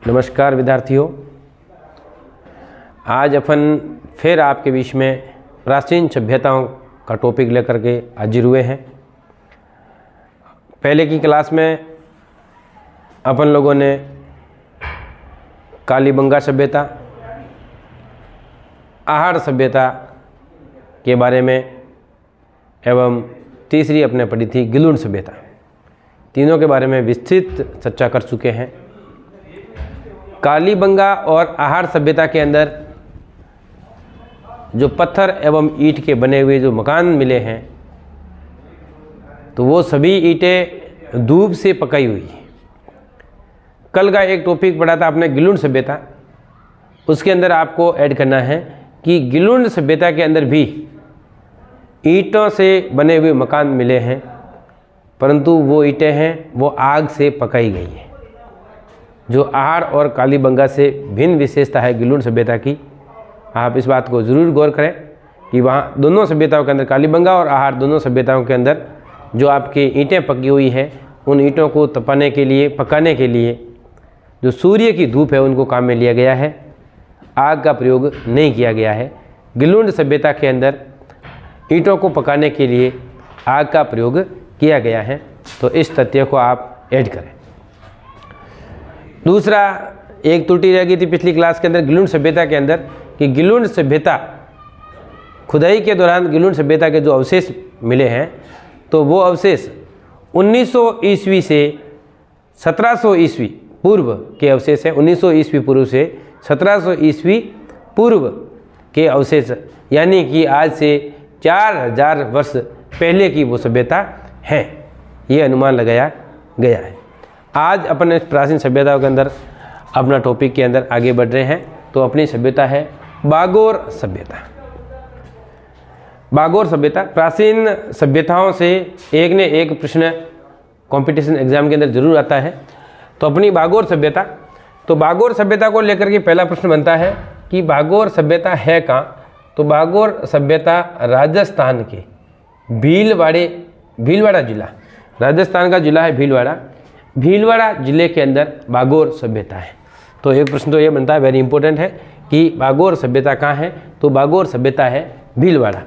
नमस्कार विद्यार्थियों, आज अपन फिर आपके बीच में प्राचीन सभ्यताओं का टॉपिक लेकर के हाजिर हुए हैं। पहले की क्लास में अपन लोगों ने कालीबंगा सभ्यता, आहड़ सभ्यता के बारे में एवं तीसरी अपने पढ़ी थी गिलुंड सभ्यता। तीनों के बारे में विस्तृत चर्चा कर चुके हैं। कालीबंगा और आहड़ सभ्यता के अंदर जो पत्थर एवं ईंट के बने हुए जो मकान मिले हैं, तो वो सभी ईंटें धूप से पकाई हुई हैं। कल का एक टॉपिक पढ़ा था आपने गिलुंड सभ्यता, उसके अंदर आपको ऐड करना है कि गिलुंड सभ्यता के अंदर भी ईंटों से बने हुए मकान मिले हैं, परंतु वो ईंटें हैं वो आग से पकाई गई हैं। जो आहड़ और कालीबंगा से भिन्न विशेषता है गिलुंड सभ्यता की, आप इस बात को ज़रूर गौर करें कि वहाँ दोनों सभ्यताओं के अंदर, कालीबंगा और आहड़ दोनों सभ्यताओं के अंदर जो आपकी ईंटें पकी हुई है, उन ईंटों को तपाने के लिए, पकाने के लिए जो सूर्य की धूप है उनको काम में लिया गया है, आग का प्रयोग नहीं किया गया है। गिलुंड सभ्यता के अंदर ईंटों को पकाने के लिए आग का प्रयोग किया गया है। तो इस तथ्य को आप ऐड करें। दूसरा, एक त्रुटि रह गई थी पिछली क्लास के अंदर गिलुंड सभ्यता के अंदर कि गिलुंड सभ्यता खुदाई के दौरान गिलुंड सभ्यता के जो अवशेष मिले हैं, तो वो अवशेष 1900 ईस्वी से 1700 ईस्वी पूर्व के अवशेष हैं। 1900 ईस्वी पूर्व से 1700 ईस्वी पूर्व के अवशेष, यानी कि आज से 4000 वर्ष पहले की वो सभ्यता है, ये अनुमान लगाया गया है। आज अपन प्राचीन सभ्यताओं के अंदर अपना टॉपिक के अंदर आगे बढ़ रहे हैं। तो अपनी सभ्यता है बागोर सभ्यता। बागोर सभ्यता प्राचीन सभ्यताओं से एक ने एक प्रश्न कंपटीशन एग्जाम के अंदर जरूर आता है। तो अपनी बागोर सभ्यता, तो बागोर सभ्यता को लेकर के पहला प्रश्न बनता है कि बागोर सभ्यता है कहाँ। तो बागोर सभ्यता राजस्थान के भीलवाड़ा जिला, राजस्थान का जिला है भीलवाड़ा जिले के अंदर बागोर सभ्यता है। तो एक प्रश्न तो ये बनता है, वेरी इंपॉर्टेंट है, कि बागोर सभ्यता कहाँ है। तो बागोर सभ्यता है भीलवाड़ा।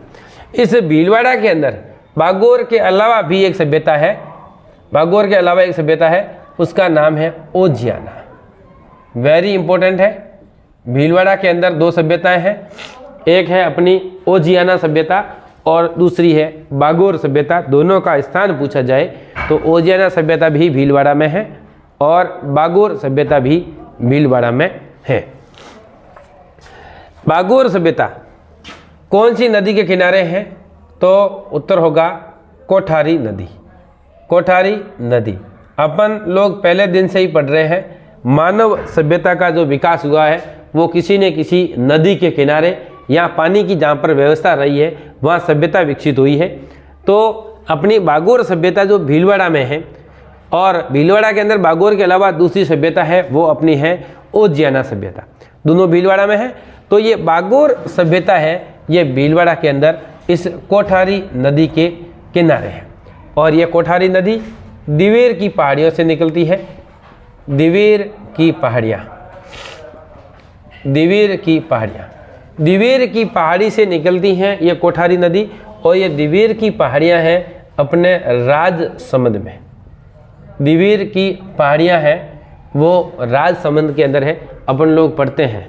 इस भीलवाड़ा के अंदर बागोर के अलावा भी एक सभ्यता है, बागोर के अलावा एक सभ्यता है, उसका नाम है ओजियाना। वेरी इंपॉर्टेंट है। भीलवाड़ा के अंदर दो सभ्यताएं हैं, एक है अपनी ओजियाना सभ्यता और दूसरी है बागोर सभ्यता। दोनों का स्थान पूछा जाए तो ओजियाना सभ्यता भी भीलवाड़ा में है और बागोर सभ्यता भी भीलवाड़ा में है। बागोर सभ्यता कौन सी नदी के किनारे है। तो उत्तर होगा कोठारी नदी। कोठारी नदी अपन लोग पहले दिन से ही पढ़ रहे हैं, मानव सभ्यता का जो विकास हुआ है वो किसी न किसी नदी के किनारे या पानी की जहाँ पर व्यवस्था रही है वहाँ सभ्यता विकसित हुई है। तो अपनी बागोर सभ्यता जो भीलवाड़ा में है, और भीलवाड़ा के अंदर बागोर के अलावा दूसरी सभ्यता है वो अपनी है ओजियाना सभ्यता। दोनों भीलवाड़ा में है। तो ये बागोर सभ्यता है, ये भीलवाड़ा के अंदर इस कोठारी नदी के किनारे है। और ये कोठारी नदी दिवेर की पहाड़ियों से निकलती है। दिवेर की पहाड़ी से निकलती हैं ये कोठारी नदी। और ये दिवेर की पहाड़ियाँ हैं अपने राजसमंद में। दिवेर की पहाड़ियाँ हैं वो राजसमंद के अंदर है। अपन लोग पढ़ते हैं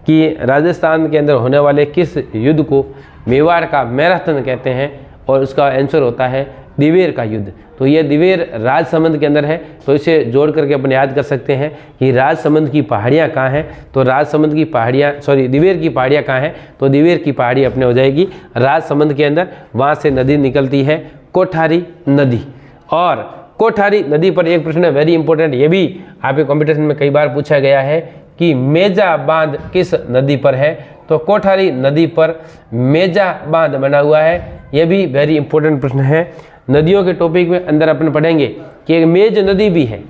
कि राजस्थान के अंदर होने वाले किस युद्ध को मेवाड़ का मैराथन कहते हैं, और उसका आंसर होता है दिवेर का युद्ध। तो ये दिवेर राजसमंद के अंदर है। तो इसे जोड़ करके अपन याद कर सकते हैं कि राजसमंद की पहाड़ियाँ कहाँ हैं। तो राजसमंद की पहाड़ियाँ, दिवेर की पहाड़ियाँ कहाँ हैं। तो दिवेर की पहाड़ी अपने हो जाएगी राजसमंद के अंदर। वहाँ से नदी निकलती है कोठारी नदी। और कोठारी नदी पर एक प्रश्न वेरी इंपॉर्टेंट, ये भी आपके कॉम्पिटिशन में कई बार पूछा गया है कि मेजा बांध किस नदी पर है। तो कोठारी नदी पर मेजा बांध बना हुआ है। ये भी वेरी इंपॉर्टेंट प्रश्न है। नदियों के टॉपिक में अंदर अपन पढ़ेंगे कि एक मेज नदी भी है।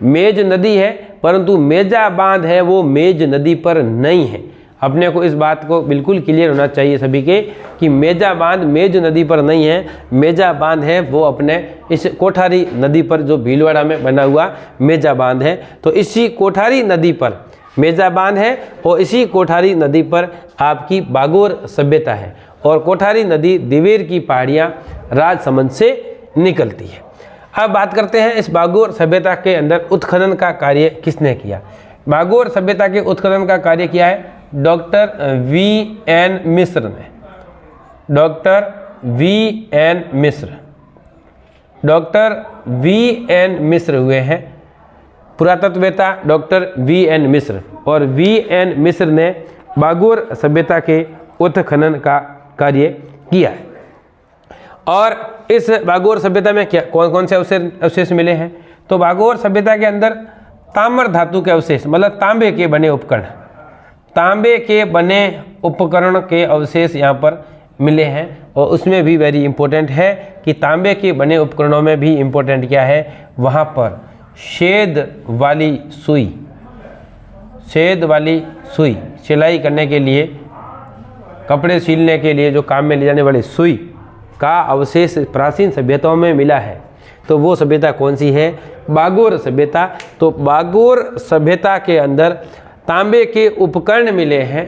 मेज नदी है, परंतु मेजा बांध है वो मेज नदी पर नहीं है। अपने को इस बात को बिल्कुल क्लियर होना चाहिए सभी के कि मेजा बांध मेज नदी पर नहीं है, मेजा बांध है वो अपने इस कोठारी नदी पर जो भीलवाड़ा में बना हुआ मेजा बांध है। तो इसी कोठारी नदी पर मेजा बांध है और इसी कोठारी नदी पर आपकी बागोर सभ्यता है और कोठारी नदी दिवेर की पहाड़ियाँ राजसमंद से निकलती है। अब बात करते हैं इस बागोर सभ्यता के अंदर उत्खनन का कार्य किसने किया। बागोर सभ्यता के उत्खनन का कार्य किया है डॉक्टर V.N. मिश्र ने। Doctor V.N. मिश्र, डॉक्टर V.N. मिश्र हुए हैं पुरातत्ववेत्ता डॉक्टर V.N. मिश्र, और V.N. मिश्र ने बागोर सभ्यता के उत्खनन का कार्य किया है। और इस बागोर सभ्यता में क्या कौन कौन से अवशेष मिले हैं, तो बागोर सभ्यता के अंदर ताम्र धातु के अवशेष मतलब तांबे के बने उपकरण, तांबे के बने उपकरण के अवशेष यहाँ पर मिले हैं। और उसमें भी वेरी इंपॉर्टेंट है कि तांबे के बने उपकरणों में भी इंपॉर्टेंट क्या है, वहाँ पर छेद वाली सुई, छेद वाली सुई सिलाई करने के लिए, कपड़े सिलने के लिए जो काम में ले जाने वाली सुई का अवशेष प्राचीन सभ्यताओं में मिला है। तो वो सभ्यता कौन सी है, बागोर सभ्यता। तो बागोर सभ्यता के अंदर तांबे के उपकरण मिले हैं,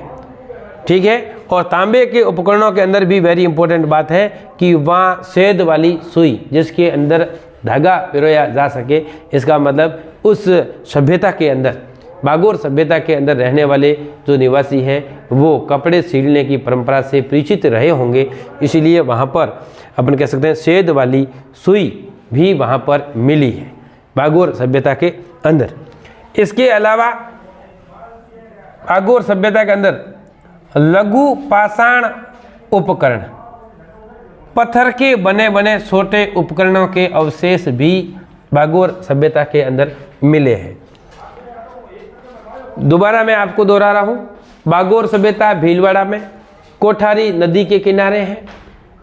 ठीक है। और तांबे के उपकरणों के अंदर भी वेरी इंपॉर्टेंट बात है कि वहाँ छेद वाली सुई जिसके अंदर धागा पिरोया जा सके, इसका मतलब उस सभ्यता के अंदर, बागोर सभ्यता के अंदर रहने वाले जो निवासी हैं वो कपड़े सिलने की परंपरा से परिचित रहे होंगे, इसीलिए वहाँ पर अपन कह सकते हैं छेद वाली सुई भी वहाँ पर मिली है बागोर सभ्यता के अंदर। इसके अलावा बागोर सभ्यता के अंदर लघु पाषाण उपकरण, पत्थर के बने बने छोटे उपकरणों के अवशेष भी बागोर सभ्यता के अंदर मिले हैं। दोबारा मैं आपको दोहरा रहा हूँ, बागोर सभ्यता भीलवाड़ा में कोठारी नदी के किनारे है।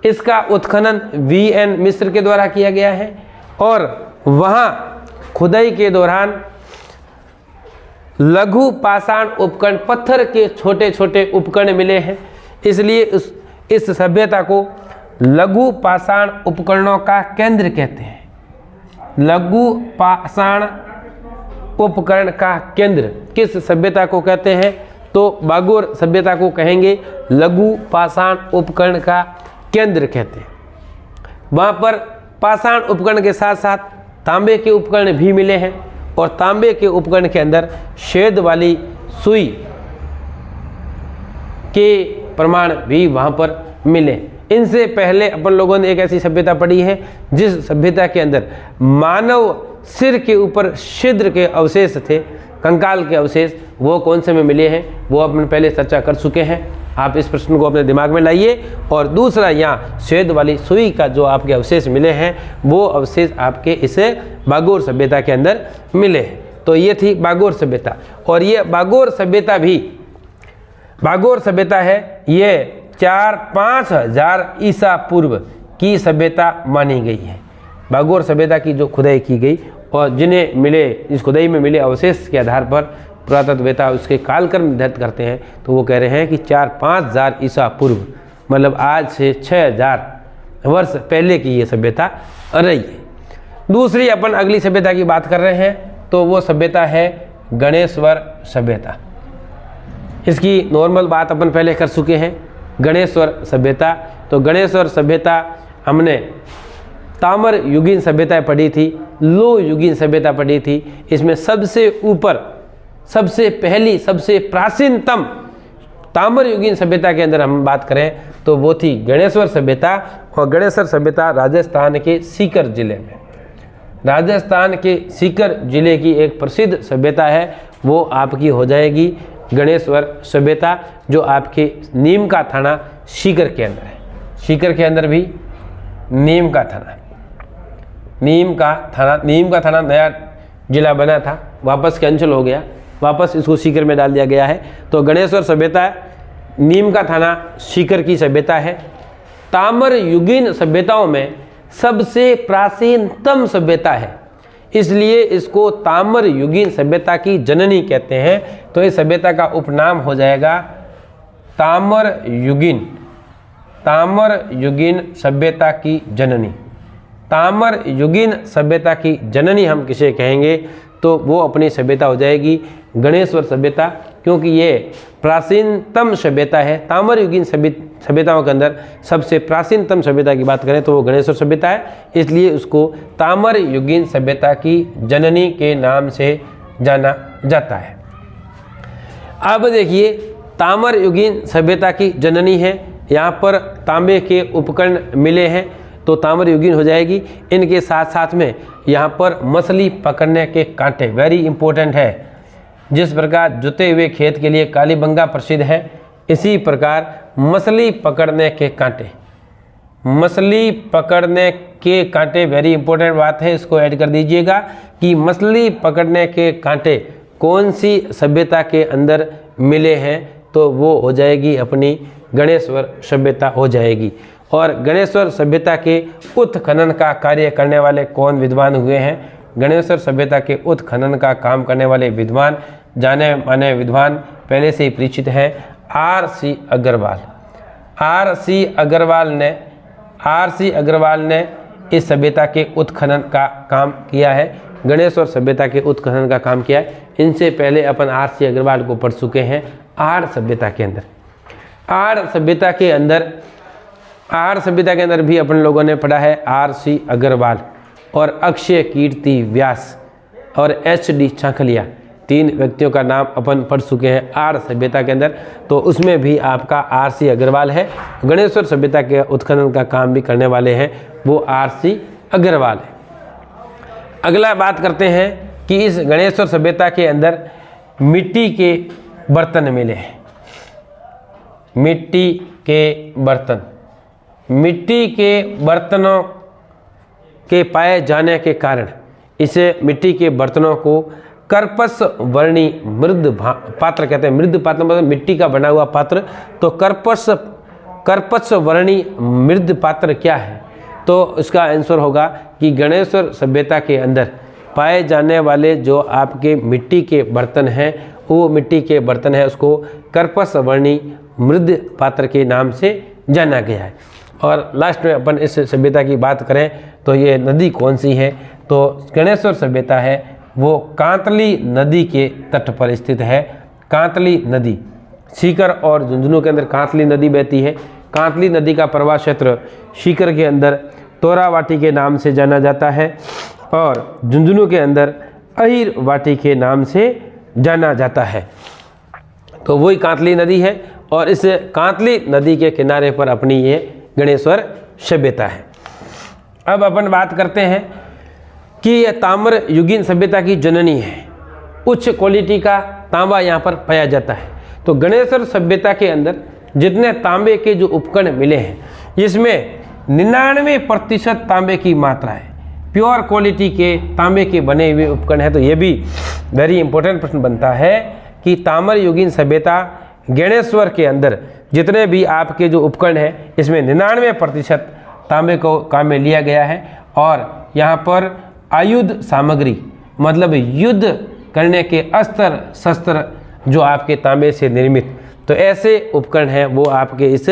इसका उत्खनन V.N. मिश्र के द्वारा किया गया है और वहाँ खुदाई के दौरान लघु पाषाण उपकरण, पत्थर के छोटे छोटे उपकरण मिले हैं, इसलिए इस सभ्यता को लघु पाषाण उपकरणों का केंद्र कहते हैं। लघु पाषाण उपकरण का केंद्र किस सभ्यता को कहते हैं, तो बागोर सभ्यता को कहेंगे लघु पाषाण उपकरण का केंद्र कहते हैं। वहाँ पर पाषाण उपकरण के साथ साथ तांबे के उपकरण भी मिले हैं और तांबे के उपकरण के अंदर छेद वाली सुई के प्रमाण भी वहाँ पर मिले। इनसे पहले अपन लोगों ने एक ऐसी सभ्यता पढ़ी है जिस सभ्यता के अंदर मानव सिर के ऊपर छिद्र के अवशेष थे, कंकाल के अवशेष, वो कौन से में मिले हैं वो अपन पहले चर्चा कर चुके हैं। आप इस प्रश्न को अपने दिमाग में लाइए। और दूसरा, यहाँ छेद वाली सुई का जो आपके अवशेष मिले हैं वो अवशेष आपके इस बागोर सभ्यता के अंदर मिले हैं। तो ये थी बागोर सभ्यता। और ये बागोर सभ्यता भी, बागोर सभ्यता है ये 4-5 हज़ार ईसा पूर्व की सभ्यता मानी गई है। बागोर सभ्यता की जो खुदाई की गई और जिन्हें मिले, इस खुदाई में मिले अवशेष के आधार पर पुरातत्ववेत्ता उसके कालक्रम निर्धारित करते हैं, तो वो कह रहे हैं कि 4-5 हज़ार ईसा पूर्व, मतलब आज से 6,000 वर्ष पहले की ये सभ्यता रही है। दूसरी अपन अगली सभ्यता की बात कर रहे हैं, तो वो सभ्यता है गणेश्वर सभ्यता। इसकी नॉर्मल बात अपन पहले कर चुके हैं। गणेश्वर सभ्यता, तो गणेश्वर सभ्यता हमने ताम्र युगीन सभ्यता पढ़ी थी, लो युगीन सभ्यता पढ़ी थी। इसमें सबसे ऊपर, सबसे पहली, सबसे प्राचीनतम ताम्र युगीन सभ्यता के अंदर हम बात करें तो वो थी गणेश्वर सभ्यता। और गणेश्वर सभ्यता राजस्थान के सीकर जिले में, राजस्थान के सीकर जिले की एक प्रसिद्ध सभ्यता है, वो आपकी हो जाएगी गणेश्वर सभ्यता, जो आपके नीम का थाना सीकर के अंदर है। सीकर के अंदर भी नीम का थाना, नीम का थाना नया जिला बना था, वापस कैंसिल हो गया, वापस इसको सीकर में डाल दिया गया है। तो गणेश्वर सभ्यता नीम का थाना सीकर की सभ्यता है। ताम्र युगीन सभ्यताओं में सबसे प्राचीनतम सभ्यता है, इसलिए इसको ताम्र युगीन सभ्यता की जननी कहते हैं। तो इस सभ्यता का उपनाम हो जाएगा ताम्रयुगीन सभ्यता की जननी। ताम्रयुगीन सभ्यता की जननी हम किसे कहेंगे, तो वो अपनी सभ्यता हो जाएगी गणेश्वर सभ्यता, क्योंकि ये प्राचीनतम सभ्यता है। ताम्रयुगीन सभ्यताओं के अंदर सबसे प्राचीनतम सभ्यता की बात करें तो वो गणेश्वर सभ्यता है, इसलिए उसको ताम्रयुगीन सभ्यता की जननी के नाम से जाना जाता है। अब देखिए, ताम्रयुगीन सभ्यता की जननी है, यहाँ पर तांबे के उपकरण मिले हैं तो ताम्रयुगीन हो जाएगी। इनके साथ साथ में यहाँ पर मछली पकड़ने के कांटे वेरी इंपॉर्टेंट है। जिस प्रकार जुते हुए खेत के लिए कालीबंगा प्रसिद्ध है, इसी प्रकार मछली पकड़ने के कांटे, मछली पकड़ने के कांटे वेरी इंपॉर्टेंट बात है, इसको ऐड कर दीजिएगा कि मछली पकड़ने के कांटे कौन सी सभ्यता के अंदर मिले हैं, तो वो हो जाएगी अपनी गणेश्वर सभ्यता हो जाएगी। और गणेश्वर सभ्यता के उत्खनन का कार्य करने वाले कौन विद्वान हुए हैं? गणेश्वर सभ्यता के उत्खनन का काम करने वाले विद्वान, जाने माने विद्वान पहले से ही परिचित हैं, R.C. अग्रवाल। R.C. अग्रवाल ने इस सभ्यता के उत्खनन का काम किया है, गणेश्वर सभ्यता के उत्खनन का काम किया है। इनसे पहले अपन R.C. अग्रवाल को पढ़ चुके हैं आर्य सभ्यता के अंदर। आर्य सभ्यता के अंदर भी अपन लोगों ने पढ़ा है R.C. अग्रवाल और अक्षय कीर्ति व्यास और H.D. चाखलिया, 3 व्यक्तियों का नाम अपन पढ़ चुके हैं आर्य सभ्यता के अंदर। तो उसमें भी आपका R.C. अग्रवाल है। गणेश्वर सभ्यता के उत्खनन का काम भी करने वाले हैं वो R.C. अग्रवाल है। अगला बात करते हैं कि इस गणेश्वर सभ्यता के अंदर मिट्टी के बर्तन मिले हैं। मिट्टी के बर्तनों के पाए जाने के कारण इसे मिट्टी के बर्तनों को कर्पस वर्णी मृद पात्र कहते हैं। मृद पात्र मतलब मिट्टी का बना हुआ पात्र। तो कर्पस वर्णी मृद पात्र क्या है? तो इसका आंसर होगा कि गणेश्वर सभ्यता के अंदर पाए जाने वाले जो आपके मिट्टी के बर्तन हैं, वो मिट्टी के बर्तन है, उसको कर्पस वर्णी मृद पात्र के नाम से जाना गया है। और लास्ट में अपन इस सभ्यता की बात करें तो ये नदी कौन सी है, तो गणेश्वर सभ्यता है वो कांतली नदी के तट पर स्थित है। कांतली नदी, सीकर और झुंझुनू के अंदर कांतली नदी बहती है। कांतली नदी का प्रवाह क्षेत्र सीकर के अंदर तोरावाटी के नाम से जाना जाता है और झुंझुनू के अंदर अहिर वाटी के नाम से जाना जाता है। तो वही कांतली नदी है और इस कांतली नदी के किनारे पर अपनी ये गणेश्वर सभ्यता है। अब अपन बात करते हैं कि यह ताम्रयुगीन सभ्यता की जननी है। उच्च क्वालिटी का तांबा यहाँ पर पाया जाता है। तो गणेश्वर सभ्यता के अंदर जितने तांबे के जो उपकरण मिले हैं, इसमें 99% तांबे की मात्रा है। प्योर क्वालिटी के तांबे के बने हुए उपकरण है। तो ये भी वेरी इंपॉर्टेंट प्रश्न बनता है कि ताम्रयुगीन सभ्यता गणेश्वर के अंदर जितने भी आपके जो उपकरण हैं, इसमें 99% तांबे को काम में लिया गया है। और यहाँ पर आयुध सामग्री मतलब युद्ध करने के अस्त्र शस्त्र जो आपके तांबे से निर्मित, तो ऐसे उपकरण हैं वो आपके इस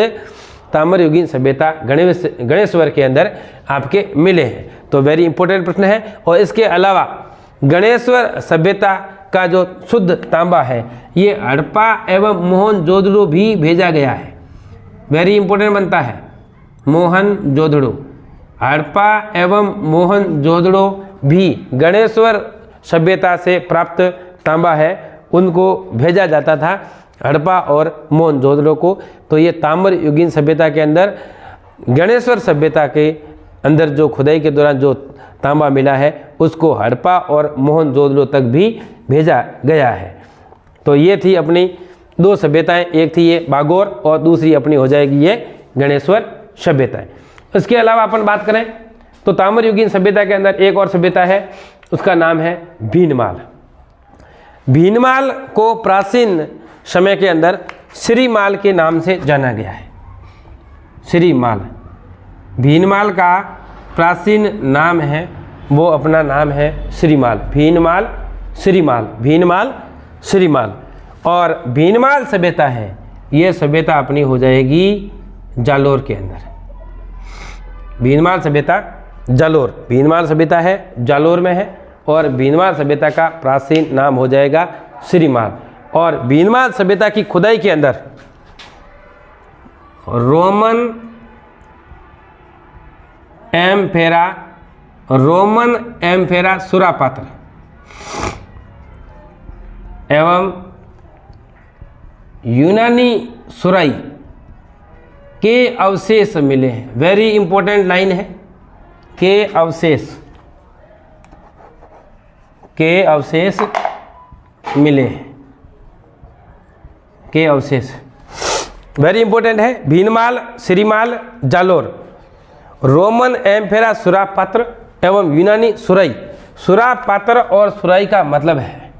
ताम्रयुगीन सभ्यता गणेश्वर के अंदर आपके मिले हैं। तो वेरी इंपॉर्टेंट प्रश्न है। और इसके अलावा गणेश्वर सभ्यता का जो शुद्ध तांबा है ये हड़प्पा एवं मोहनजोदड़ो भी भेजा गया है। वेरी इंपॉर्टेंट बनता है मोहनजोदड़ो। हड़प्पा एवं मोहनजोदड़ो भी गणेश्वर सभ्यता से प्राप्त तांबा है, उनको भेजा जाता था हड़प्पा और मोहनजोदड़ो को। तो ये ताम्रयुगीन सभ्यता के अंदर गणेश्वर सभ्यता के अंदर जो खुदाई के दौरान जो तांबा मिला है उसको हड़प्पा और मोहनजोदड़ो तक भी भेजा गया है। तो ये थी अपनी 2 सभ्यताएं, एक थी ये बागोर और दूसरी अपनी हो जाएगी ये गणेश्वर सभ्यताएं। इसके अलावा अपन बात करें तो ताम्रयुगीन सभ्यता के अंदर एक और सभ्यता है, उसका नाम है भीनमाल। भीनमाल को प्राचीन समय के अंदर श्रीमाल के नाम से जाना गया है। श्रीमाल, भीनमाल का प्राचीन नाम है वो अपना नाम है श्रीमाल। भीनमाल श्रीमाल, भीनमाल श्रीमाल। और भीनमाल सभ्यता है ये सभ्यता अपनी हो जाएगी जालोर के अंदर। भीनमाल सभ्यता जालोर, भीनमाल सभ्यता है जालोर में है, और भीनमाल सभ्यता का प्राचीन नाम हो जाएगा श्रीमाल। और भीनमाल सभ्यता की खुदाई के अंदर रोमन एम्फेरा सुरापात्र एवं यूनानी सुराई के अवशेष मिले हैं। वेरी इंपॉर्टेंट लाइन है, के अवशेष मिले हैं, के अवशेष वेरी इंपॉर्टेंट है। भीनमाल, श्रीमाल, जालोर, रोमन एम्फेरा सुरापात्र एवं यूनानी सुराई। सुरापात्र और सुराई का मतलब है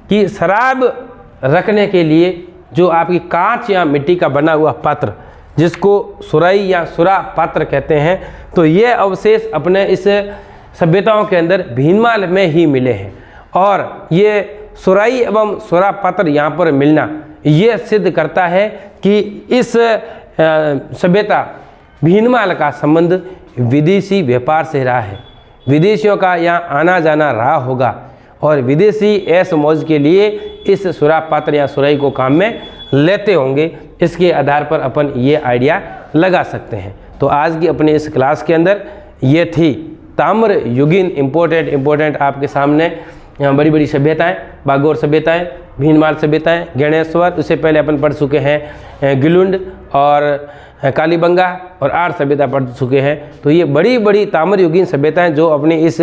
कि शराब रखने के लिए जो आपकी कांच या मिट्टी का बना हुआ पात्र, जिसको सुराई या सुरा पात्र कहते हैं, तो ये अवशेष अपने इस सभ्यताओं के अंदर भीनमाल में ही मिले हैं। और ये सुराई एवं सुरा पात्र यहाँ पर मिलना ये सिद्ध करता है कि इस सभ्यता भीनमाल का संबंध विदेशी व्यापार से रहा है। विदेशियों का यहाँ आना जाना रहा होगा और विदेशी ऐश मौज के लिए इस सुरा पात्र या सुराई को काम में लेते होंगे। इसके आधार पर अपन ये आइडिया लगा सकते हैं। तो आज की अपने इस क्लास के अंदर ये थी ताम्र युगीन इम्पोर्टेंट आपके सामने बड़ी बड़ी सभ्यताएं, बागोर सभ्यताएं, भीनमाल सभ्यताएं, गणेश्वर, उससे पहले अपन पढ़ चुके हैं गिलुंड और कालीबंगा और आर्य सभ्यता पढ़ चुके हैं। तो ये बड़ी बड़ी ताम्र युगीन सभ्यताएं जो अपनी इस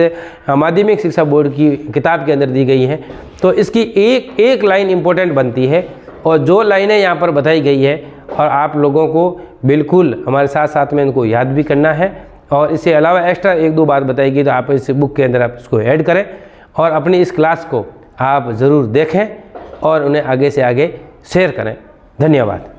माध्यमिक शिक्षा बोर्ड की किताब के अंदर दी गई हैं। तो इसकी एक लाइन इम्पोर्टेंट बनती है, और जो लाइनें यहाँ पर बताई गई है और आप लोगों को बिल्कुल हमारे साथ साथ में इनको याद भी करना है। और इससे अलावा एक्स्ट्रा एक दो बात बताई गई तो आप इस बुक के अंदर आप इसको ऐड करें और अपनी इस क्लास को आप ज़रूर देखें और उन्हें आगे से आगे शेयर करें। धन्यवाद।